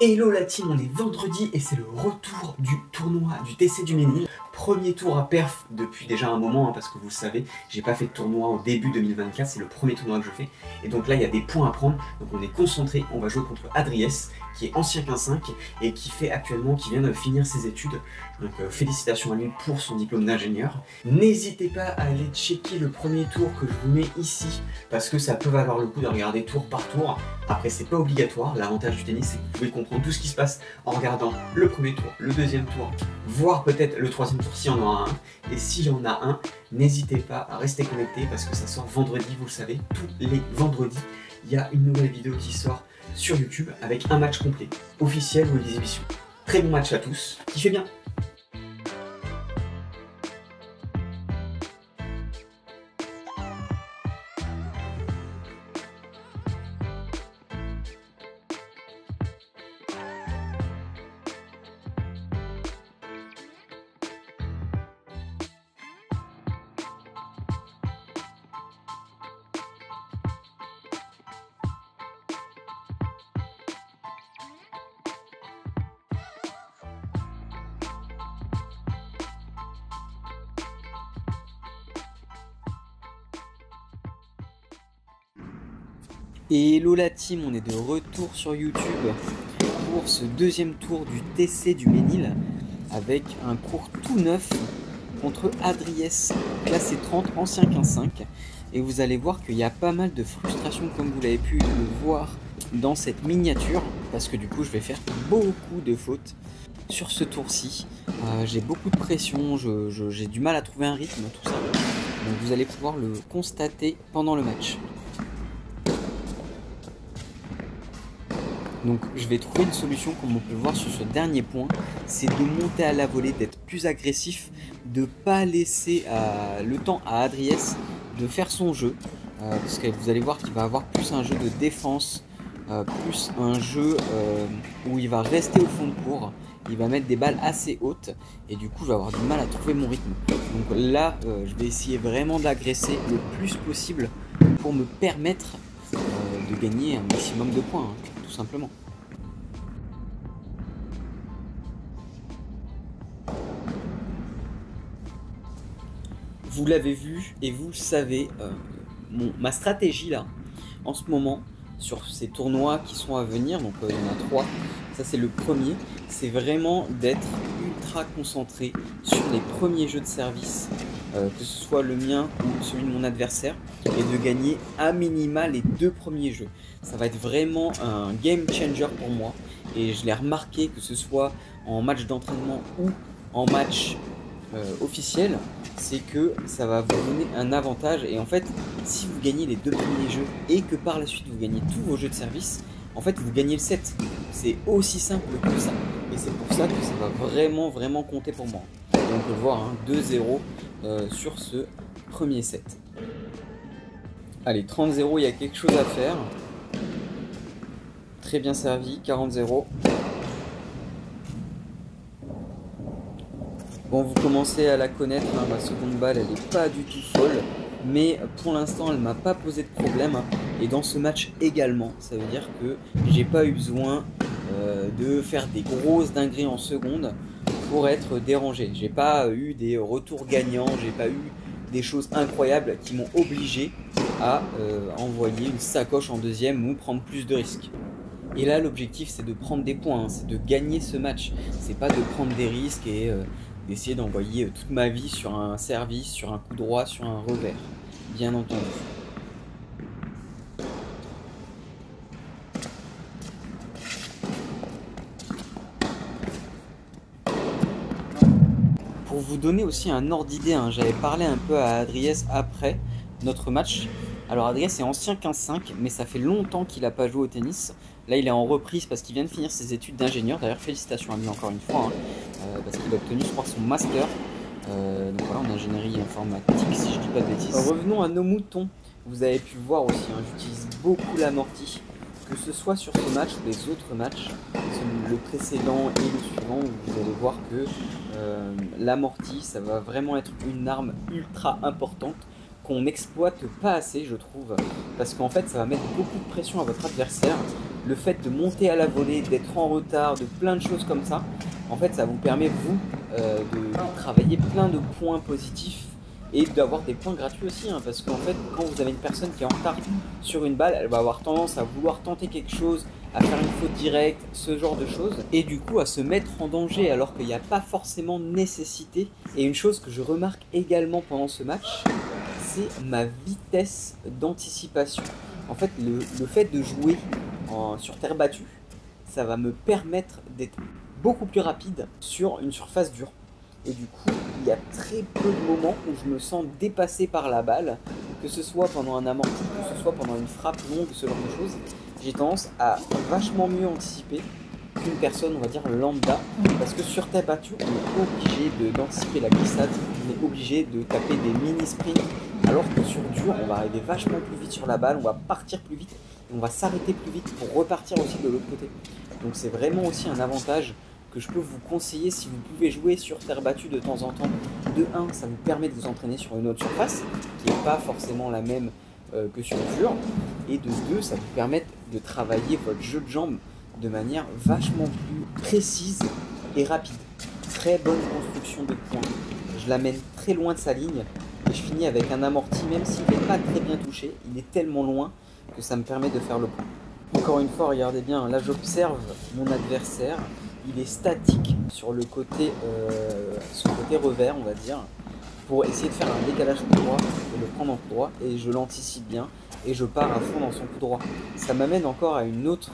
Hello la team, on est vendredi et c'est le retour du tournoi du TC du Ménil. Premier tour à perf depuis déjà un moment, parce que vous le savez, j'ai pas fait de tournoi au début 2024, c'est le premier tournoi que je fais. Et donc là il y a des points à prendre, donc on est concentré, on va jouer contre Adries, qui est ancien 15-5 et qui vient de finir ses études. Donc félicitations à lui pour son diplôme d'ingénieur. N'hésitez pas à aller checker le premier tour que je vous mets ici, parce que ça peut valoir le coup de regarder tour par tour. Après c'est pas obligatoire, l'avantage du tennis c'est que vous pouvez comprendre tout ce qui se passe en regardant le premier tour, le deuxième tour, voire peut-être le troisième tour s'il y en aura un. Et s'il y en a un, n'hésitez pas à rester connecté parce que ça sort vendredi, vous le savez, tous les vendredis, il y a une nouvelle vidéo qui sort sur YouTube avec un match complet, officiel ou l'exhibition. Très bon match à tous, kiffez bien! Et hello la team, on est de retour sur YouTube pour ce deuxième tour du TC du Ménil avec un cours tout neuf contre Adries, classé 30, ancien 15-5. Et vous allez voir qu'il y a pas mal de frustration comme vous l'avez pu le voir dans cette miniature, parce que du coup je vais faire beaucoup de fautes sur ce tour-ci. J'ai beaucoup de pression, j'ai du mal à trouver un rythme, tout ça. Donc vous allez pouvoir le constater pendant le match. Donc je vais trouver une solution, comme on peut le voir sur ce dernier point, c'est de monter à la volée, d'être plus agressif, de ne pas laisser le temps à Adries de faire son jeu, parce que vous allez voir qu'il va avoir plus un jeu de défense, plus un jeu où il va rester au fond de court, il va mettre des balles assez hautes, et du coup je vais avoir du mal à trouver mon rythme. Donc là je vais essayer vraiment d'agresser le plus possible pour me permettre de gagner un maximum de points, hein, tout simplement. Vous l'avez vu et vous le savez, ma stratégie là, en ce moment, sur ces tournois qui sont à venir, donc il y en a 3, ça c'est le premier, c'est vraiment d'être ultra concentré sur les premiers jeux de service, que ce soit le mien ou celui de mon adversaire, et de gagner à minima les 2 premiers jeux. Ça va être vraiment un game changer pour moi, et je l'ai remarqué, que ce soit en match d'entraînement ou en match officiel, c'est que ça va vous donner un avantage. Et en fait, si vous gagnez les 2 premiers jeux et que par la suite vous gagnez tous vos jeux de service, en fait vous gagnez le set. C'est aussi simple que ça, et c'est pour ça que ça va vraiment compter pour moi. Et on peut voir hein, 2-0 sur ce premier set. Allez, 30-0, il y a quelque chose à faire. Très bien servi, 40-0. Bon, vous commencez à la connaître, hein, ma seconde balle elle n'est pas du tout folle, mais pour l'instant elle m'a pas posé de problème, hein. Et dans ce match également, ça veut dire que j'ai pas eu besoin de faire des grosses dingueries en seconde pour être dérangé. J'ai pas eu des retours gagnants, j'ai pas eu des choses incroyables qui m'ont obligé à envoyer une sacoche en deuxième ou prendre plus de risques. Et là l'objectif c'est de prendre des points, hein, c'est de gagner ce match, c'est pas de prendre des risques et d'essayer d'envoyer toute ma vie sur un service, sur un coup droit, sur un revers, bien entendu. Pour vous donner aussi un ordre d'idée, hein, j'avais parlé un peu à Adries après notre match. Alors Adries est ancien 15-5, mais ça fait longtemps qu'il n'a pas joué au tennis. Là il est en reprise parce qu'il vient de finir ses études d'ingénieur. D'ailleurs félicitations à lui encore une fois, hein, parce qu'il a obtenu je crois son master. Donc voilà, en ingénierie informatique si je dis pas de bêtises. Revenons à nos moutons. Vous avez pu voir aussi, hein, j'utilise beaucoup l'amorti, que ce soit sur ce match ou les autres matchs, le précédent et le suivant, où vous allez voir que l'amorti ça va vraiment être une arme ultra importante qu'on n'exploite pas assez, je trouve, parce qu'en fait ça va mettre beaucoup de pression à votre adversaire le fait de monter à la volée, d'être en retard, de plein de choses comme ça, en fait ça vous permet vous de travailler plein de points positifs et d'avoir des points gratuits aussi, hein, parce qu'en fait quand vous avez une personne qui est en retard sur une balle, elle va avoir tendance à vouloir tenter quelque chose, à faire une faute directe, ce genre de choses, et du coup à se mettre en danger alors qu'il n'y a pas forcément nécessité. Et une chose que je remarque également pendant ce match, c'est ma vitesse d'anticipation. En fait, le fait de jouer sur terre battue, ça va me permettre d'être beaucoup plus rapide sur une surface dure. Et du coup, il y a très peu de moments où je me sens dépassé par la balle, que ce soit pendant un amorti, que ce soit pendant une frappe longue, ce genre de choses. J'ai tendance à vachement mieux anticiper qu'une personne, on va dire, lambda, parce que sur terre battue, on est obligé d'anticiper la glissade, on est obligé de taper des mini-sprints, alors que sur dur, on va arriver vachement plus vite sur la balle, on va partir plus vite, et on va s'arrêter plus vite pour repartir aussi de l'autre côté. Donc c'est vraiment aussi un avantage que je peux vous conseiller si vous pouvez jouer sur terre battue de temps en temps. De 1, ça vous permet de vous entraîner sur une autre surface, qui n'est pas forcément la même que sur dur, et de 2, ça vous permet de travailler votre jeu de jambes de manière vachement plus précise et rapide. Très bonne construction de points. Je l'amène très loin de sa ligne et je finis avec un amorti, même s'il n'est pas très bien touché, il est tellement loin que ça me permet de faire le point. Encore une fois, regardez bien, là j'observe mon adversaire, il est statique sur le côté, revers, on va dire, pour essayer de faire un décalage coup droit et le prendre en coup droit, et je l'anticipe bien et je pars à fond dans son coup droit. Ça m'amène encore à une autre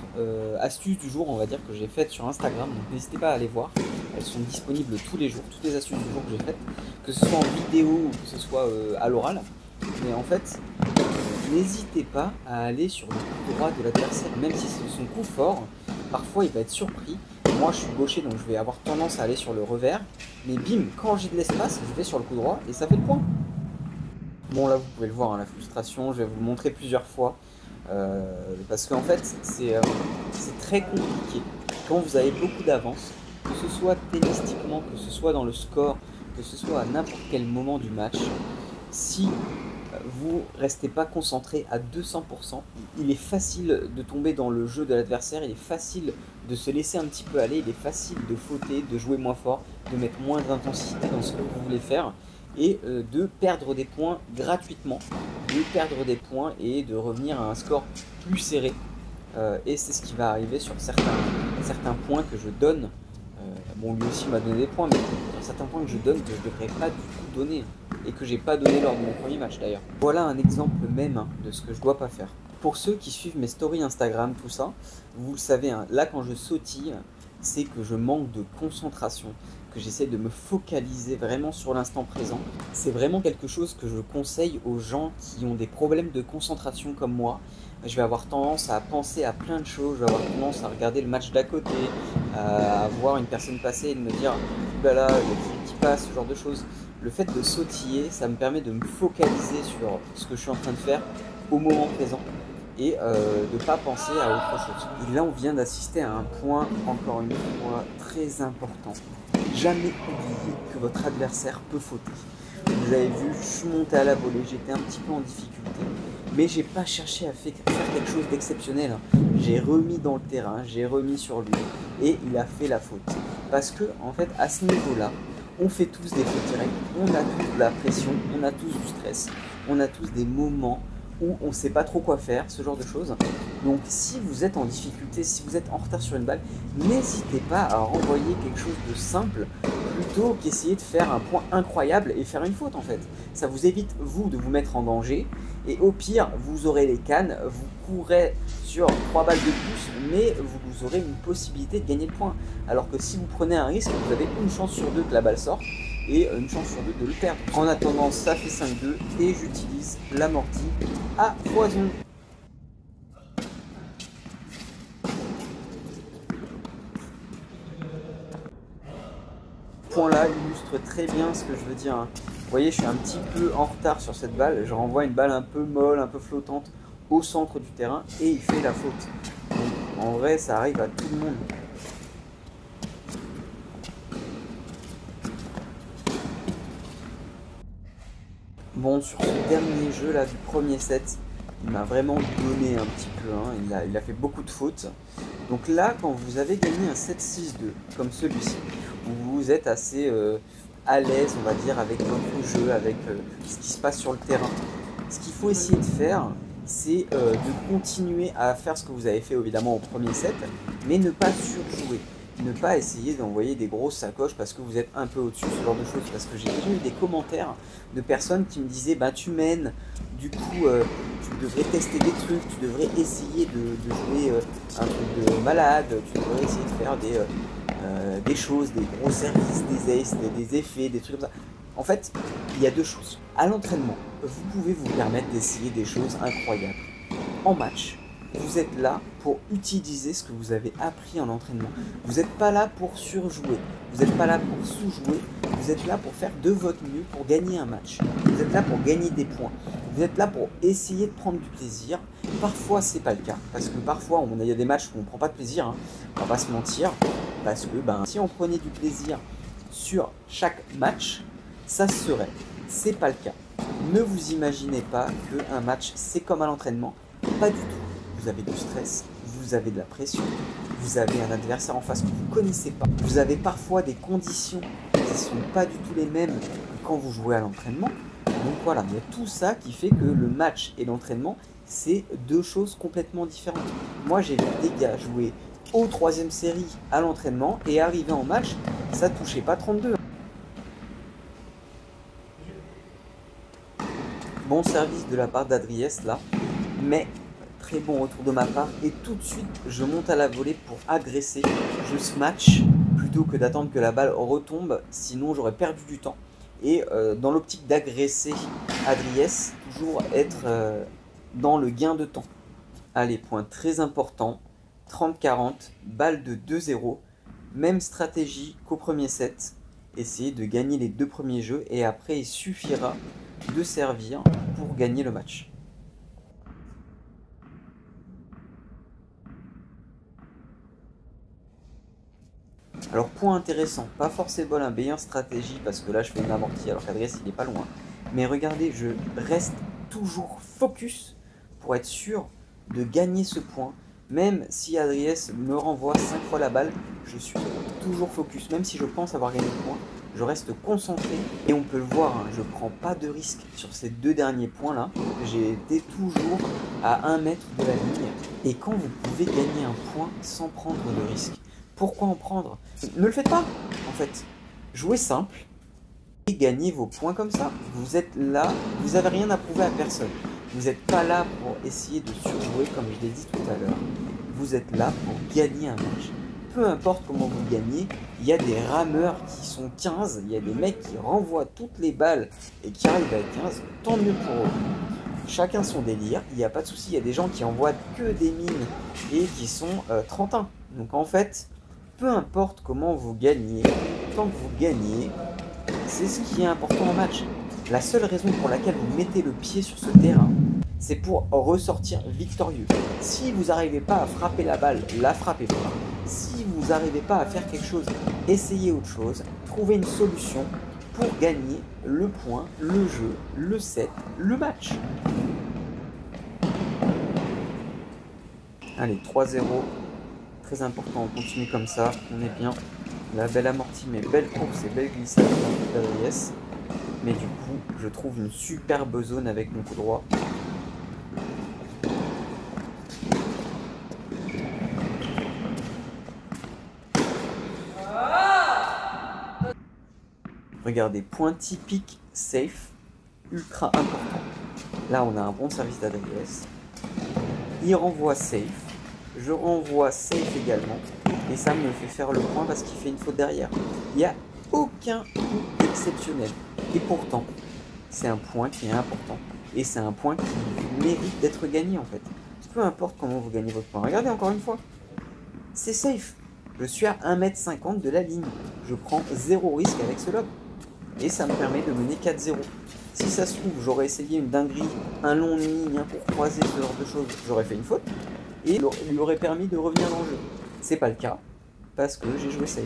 astuce du jour, on va dire, que j'ai faite sur Instagram, donc n'hésitez pas à aller voir, elles sont disponibles tous les jours, toutes les astuces du jour que j'ai faites, que ce soit en vidéo ou que ce soit à l'oral, mais en fait, n'hésitez pas à aller sur le coup droit de l'adversaire, même si c'est son coup fort, parfois il va être surpris. Moi je suis gaucher donc je vais avoir tendance à aller sur le revers, mais bim, quand j'ai de l'espace, je vais sur le coup droit et ça fait le point. Bon là vous pouvez le voir, hein, la frustration, je vais vous le montrer plusieurs fois, parce qu'en fait c'est très compliqué quand vous avez beaucoup d'avance, que ce soit tennistiquement, que ce soit dans le score, que ce soit à n'importe quel moment du match, si vous restez pas concentré à 200%, il est facile de tomber dans le jeu de l'adversaire, il est facile de se laisser un petit peu aller, il est facile de fauter, de jouer moins fort, de mettre moins d'intensité dans ce que vous voulez faire et de perdre des points gratuitement, de perdre des points et de revenir à un score plus serré. Et c'est ce qui va arriver sur certains points que je donne. Bon, lui aussi m'a donné des points, mais sur certains points que je donne que je ne devrais pas du tout donner et que j'ai pas donné lors de mon premier match d'ailleurs. Voilà un exemple même de ce que je dois pas faire. Pour ceux qui suivent mes stories Instagram, tout ça, vous le savez, hein, là quand je sautille, c'est que je manque de concentration, que j'essaie de me focaliser vraiment sur l'instant présent. C'est vraiment quelque chose que je conseille aux gens qui ont des problèmes de concentration comme moi. Je vais avoir tendance à penser à plein de choses, je vais avoir tendance à regarder le match d'à côté, à voir une personne passer et de me dire « bah là, il y a qui passe », ce genre de choses. Le fait de sautiller, ça me permet de me focaliser sur ce que je suis en train de faire au moment présent et de ne pas penser à autre chose. Et là, on vient d'assister à un point, encore une fois, très important. Jamais oublier que votre adversaire peut fauter. Vous avez vu, je suis monté à la volée, j'étais un petit peu en difficulté, mais j'ai pas cherché à faire quelque chose d'exceptionnel. J'ai remis dans le terrain, j'ai remis sur lui et il a fait la faute. Parce que, en fait, à ce niveau-là, on fait tous des fautes directes, on a tous de la pression, on a tous du stress, on a tous des moments où on ne sait pas trop quoi faire, ce genre de choses. Donc si vous êtes en difficulté, si vous êtes en retard sur une balle, n'hésitez pas à renvoyer quelque chose de simple plutôt qu'essayer de faire un point incroyable et faire une faute en fait. Ça vous évite vous de vous mettre en danger et au pire vous aurez les cannes, vous courrez sur 3 balles de plus mais vous aurez une possibilité de gagner le point. Alors que si vous prenez un risque, vous avez une chance sur 2 que la balle sorte et une chance sur 2 de le perdre. En attendant, ça fait 5-2 et j'utilise l'amorti à poison. Ce point-là illustre très bien ce que je veux dire. Vous voyez, je suis un petit peu en retard sur cette balle. Je renvoie une balle un peu molle, un peu flottante au centre du terrain et il fait la faute. Donc, en vrai, ça arrive à tout le monde. Bon, sur ce dernier jeu là du premier set, il m'a vraiment donné un petit peu, hein. Il a fait beaucoup de fautes. Donc là, quand vous avez gagné un 7-6-2, comme celui-ci, où vous êtes assez à l'aise, on va dire, avec votre jeu, avec ce qui se passe sur le terrain, ce qu'il faut essayer de faire, c'est de continuer à faire ce que vous avez fait évidemment au premier set, mais ne pas surjouer. Ne pas essayer d'envoyer des grosses sacoches parce que vous êtes un peu au-dessus, ce genre de choses. Parce que j'ai déjà eu des commentaires de personnes qui me disaient bah tu mènes, du coup tu devrais tester des trucs, tu devrais essayer de jouer un truc de malade, tu devrais essayer de faire des choses, des gros services, des aces, des effets, des trucs comme ça. En fait, il y a deux choses. À l'entraînement, vous pouvez vous permettre d'essayer des choses incroyables. En match, vous êtes là pour utiliser ce que vous avez appris en entraînement. Vous n'êtes pas là pour surjouer, vous n'êtes pas là pour sous-jouer, vous êtes là pour faire de votre mieux pour gagner un match. Vous êtes là pour gagner des points. Vous êtes là pour essayer de prendre du plaisir. Parfois, c'est pas le cas, parce que parfois, il y a des matchs où on ne prend pas de plaisir, hein. On va pas se mentir, parce que si on prenait du plaisir sur chaque match, ça se serait. C'est pas le cas. Ne vous imaginez pas qu'un match, c'est comme à l'entraînement. Pas du tout. Vous avez du stress, vous avez de la pression, vous avez un adversaire en face que vous ne connaissez pas. Vous avez parfois des conditions qui ne sont pas du tout les mêmes que quand vous jouez à l'entraînement. Donc voilà, il y a tout ça qui fait que le match et l'entraînement, c'est deux choses complètement différentes. Moi, j'ai vu des gars jouer aux 3e série à l'entraînement et arriver en match, ça touchait pas 32. Bon service de la part d'Adriès là, mais très bon retour de ma part et tout de suite je monte à la volée pour agresser. Je smash plutôt que d'attendre que la balle retombe, sinon j'aurais perdu du temps. Et dans l'optique d'agresser Adriès, toujours être dans le gain de temps. Allez, point très important, 30-40, balle de 2-0, même stratégie qu'au premier set. Essayez de gagner les 2 premiers jeux et après il suffira de servir pour gagner le match. Alors point intéressant, pas forcément la meilleure stratégie parce que là je fais une amortie alors qu'Adriès il est pas loin. Mais regardez, je reste toujours focus pour être sûr de gagner ce point. Même si Adriès me renvoie 5 fois la balle, je suis toujours focus. Même si je pense avoir gagné le point, je reste concentré. Et on peut le voir, hein, je prends pas de risque sur ces 2 derniers points là. J'ai été toujours à 1 mètre de la ligne. Et quand vous pouvez gagner un point sans prendre de risque, pourquoi en prendre? Ne le faites pas, en fait. Jouez simple et gagnez vos points comme ça. Vous êtes là, vous n'avez rien à prouver à personne. Vous n'êtes pas là pour essayer de surjouer, comme je l'ai dit tout à l'heure. Vous êtes là pour gagner un match. Peu importe comment vous gagnez, il y a des rameurs qui sont 15, il y a des mecs qui renvoient toutes les balles et qui arrivent à 15, tant mieux pour eux. Chacun son délire, il n'y a pas de souci, il y a des gens qui envoient que des mines et qui sont 31. Donc en fait, peu importe comment vous gagnez, tant que vous gagnez, c'est ce qui est important en match. La seule raison pour laquelle vous mettez le pied sur ce terrain, c'est pour ressortir victorieux. Si vous n'arrivez pas à frapper la balle, la frappez pas. Si vous n'arrivez pas à faire quelque chose, essayez autre chose. Trouvez une solution pour gagner le point, le jeu, le set, le match. Allez, 3-0. Très important, on continue comme ça, on est bien. La belle amortie, mais belle course et belle glissade d'Adriès. Mais du coup, je trouve une superbe zone avec mon coup droit. Regardez, point typique, safe, ultra important. Là, on a un bon service d'Adriès. Il renvoie safe. Je renvoie safe également. Et ça me fait faire le point parce qu'il fait une faute derrière. Il n'y a aucun coup exceptionnel. Et pourtant, c'est un point qui est important. Et c'est un point qui mérite d'être gagné en fait. Peu importe comment vous gagnez votre point. Regardez encore une fois. C'est safe. Je suis à 1,50 m de la ligne. Je prends 0 risque avec ce lob. Et ça me permet de mener 4-0. Si ça se trouve, j'aurais essayé une dinguerie, un long ligne, un court croisé, ce genre de choses, j'aurais fait une faute. Et lui aurait permis de revenir dans le jeu. C'est pas le cas, parce que j'ai joué safe.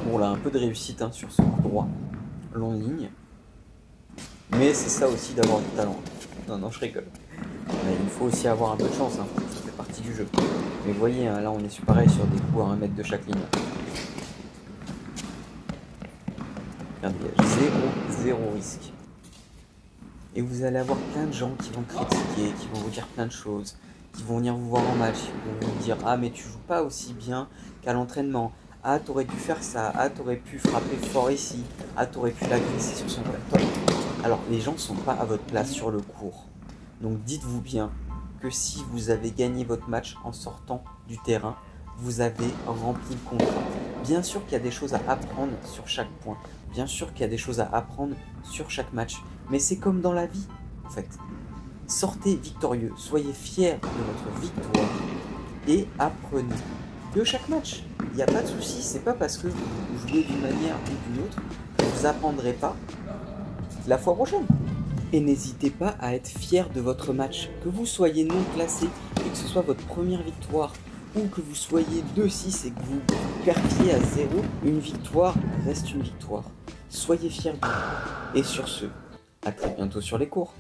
Bon là, un peu de réussite hein, sur ce coup droit, long ligne. Mais c'est ça aussi d'avoir du talent. Non, non, je rigole. Mais il faut aussi avoir un peu de chance, hein. Ça fait partie du jeu. Mais vous voyez, hein, là on est pareil sur des coups à 1 mètre de chaque ligne. Regardez, zéro risque. Et vous allez avoir plein de gens qui vont critiquer, qui vont vous dire plein de choses, qui vont venir vous voir en match, qui vont vous dire « Ah mais tu joues pas aussi bien qu'à l'entraînement. Ah t'aurais dû faire ça. Ah t'aurais pu frapper fort ici. Ah t'aurais pu l'agresser sur son plateau. » Alors les gens ne sont pas à votre place sur le court. Donc dites-vous bien que si vous avez gagné votre match en sortant du terrain, vous avez rempli le contrat. Bien sûr qu'il y a des choses à apprendre sur chaque point. Bien sûr qu'il y a des choses à apprendre sur chaque match. Mais c'est comme dans la vie, en fait. Sortez victorieux, soyez fiers de votre victoire et apprenez de chaque match. Il n'y a pas de souci, c'est pas parce que vous jouez d'une manière ou d'une autre que vous n'apprendrez pas la fois prochaine. Et n'hésitez pas à être fier de votre match, que vous soyez non classé et que ce soit votre première victoire, ou que vous soyez 2-6 et que vous perdiez à 0, une victoire reste une victoire. Soyez fiers de vous. Et sur ce, à très bientôt sur les cours.